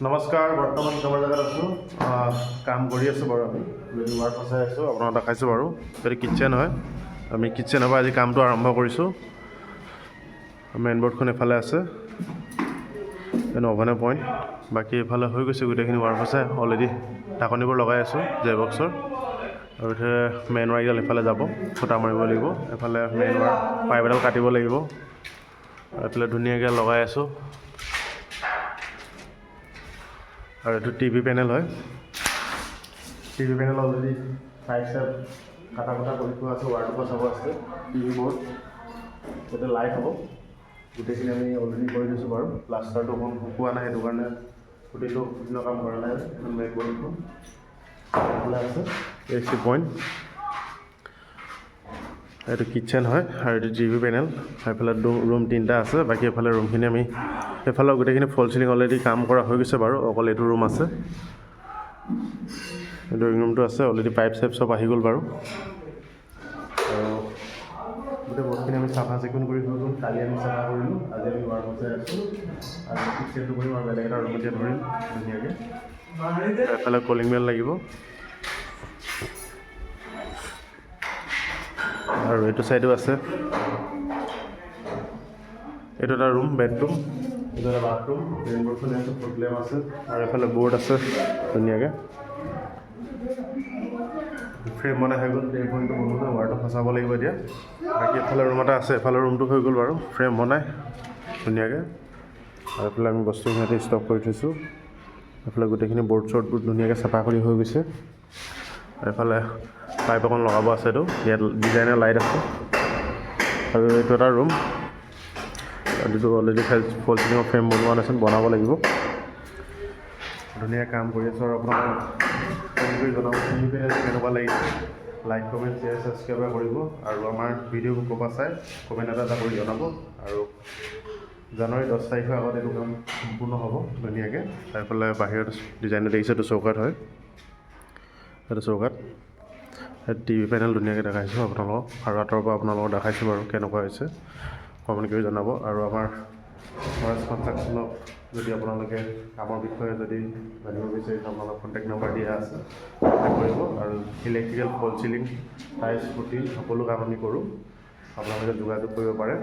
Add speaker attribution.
Speaker 1: নমস্কাৰ, বৰ্তমান কামৰ জেগাত আছোঁ। কাম কৰি আছোঁ বাৰু। আমি ৱাৰ্ক ফচাই আছোঁ, আপোনাক দেখাইছোঁ বাৰু। এইটো কিটচেন হয়। আমি কিটচেনৰ পৰা আজি কামটো আৰম্ভ কৰিছোঁ। মেইন বৰ্ডখন এফালে আছে, অভেনৰ পইণ্ট। বাকী এফালে হৈ গৈছে গোটেইখিনি ৱাৰ্ক ফচাই অলৰেডি। ঢাকনিবোৰ লগাই আছোঁ জেবক্সৰ। আৰু এতিয়া মেইন ৱাৰডাল এফালে যাব, ফুটা মাৰিব লাগিব। এফালে মেইন ৱাৰ পাইপ এডাল কাটিব লাগিব। এইফালে ধুনীয়াকৈ লগাই আছোঁ। আৰু এইটো টিভি পেনেল হয়। টিভি পেনেল অলৰেডি চাইড কাটা কৰি থোৱা আছে, ৱাৰটোৰ পৰা চাব আছে। টিভি বৰ্ড যাতে লাইট হ'ব, গোটেইখিনি আমি অলৰেডি কৰি দিছোঁ বাৰু। প্লাষ্টাৰটো অকণ শুকোৱা নাই, সেইটো কাৰণে গোটেইটো কাম কৰা নাই। মেইন বৰ্ডটো এইফালে আছে, AC পইণ্ট। এইটো কিটচেন হয় আৰু এইটো টিভি পেনেল। এইফালে ৰুম 3টা আছে। বাকী এফালে ৰুমখিনি আমি এইফালে গোটেইখিনি ফল চিলিং অলৰেডি কাম কৰা হৈ গৈছে বাৰু। অকল এইটো ৰুম আছে, ড্ৰয়িং ৰুমটো আছে। অলৰেডি পাইপ চাইপ চব আহি গ'ল বাৰু। আৰু গোটেই বস্তুখিনি আমি চাফা চিকুণ কৰি হৈ গ'ল। কালি আমি চাফা কৰিলোঁ, আজি আমি ৱাৰ্ক ফচাই আছোঁ। আৰু কিটচেনটো কৰিম আৰু বেলেগ এটা ৰুম এতিয়া ধৰিম ধুনীয়াকৈ। এফালে কলিং বেল লাগিব। আৰু এইটো চাইডো আছে। এইটো এটা ৰুম, বেডৰুম। এইটো এটা বাথৰুম। মেইন বৰ্ডখনে আছে, প্ৰব্লেম আছে। আৰু এফালে বৰ্ড আছে ধুনীয়াকৈ। ফ্ৰেম বনাই হৈ গ'ল। এই পইণ্টটো বনোৱা ৱাৰটো ফচাব লাগিব এতিয়া। বাকী এফালে ৰুম এটা আছে, এফালে ৰুমটো হৈ গ'ল বাৰু। ফ্ৰেম বনাই ধুনীয়াকৈ। আৰু এইফালে আমি বস্তুখিনি ষ্টক কৰি থৈছোঁ। এইফালে গোটেইখিনি বৰ্ড চৰ্ডবোৰ ধুনীয়াকৈ চাফা কৰি হৈ গৈছে। এইফালে পাইপ অকণ লগাব আছে। এইটো ইয়াত ডিজাইনৰ লাইট আছে। আৰু এইটো এটা ৰুম, যিটো অলৰেডি ফল চিলিঙৰ ফ্ৰেম বনোৱা নাছিল, বনাব লাগিব। ধুনীয়া কাম কৰি আছোঁ। আৰু আপোনাক ফোন কৰি জনাব কেনেকুৱা লাগিছে। লাইক, কমেণ্ট, শ্বেয়াৰ, ছাবস্ক্ৰাইব কৰিব। আৰু আমাৰ ভিডিঅ'বোৰ ক'ৰপৰা চাই কমেণ্ট এটা কৰি জনাব। আৰু জানুৱাৰী 10 তাৰিখৰ আগত এইটো কাম সম্পূৰ্ণ হ'ব ধুনীয়াকৈ। তাৰফালে বাহিৰত ডিজাইনটো দেখিছে, এইটো চৌকাত হয়। এইটো চৌকাত টিভি পেনেল ধুনীয়াকৈ দেখাইছোঁ আপোনালোকক। আৰু আঁতৰৰ পৰা আপোনালোকক দেখাইছোঁ বাৰু কেনেকুৱা হৈছে। কমেণ্ট কৰি জনাব। আৰু আমাৰ ফৰেষ্ট কনষ্ট্ৰাকশ্যনক যদি আপোনালোকে কামৰ বিষয়ে যদি জানিব বিচাৰিছে, আপোনালোকৰ কণ্টেক্ট নম্বৰ দিয়া আছে, কণ্টেক্ট কৰিব। আৰু ইলেক্ট্ৰিকেল, ফল চিলিং, টাইলছ, পুটি সকলো কাম আমি কৰোঁ। আপোনালোকে যোগাযোগ কৰিব পাৰে।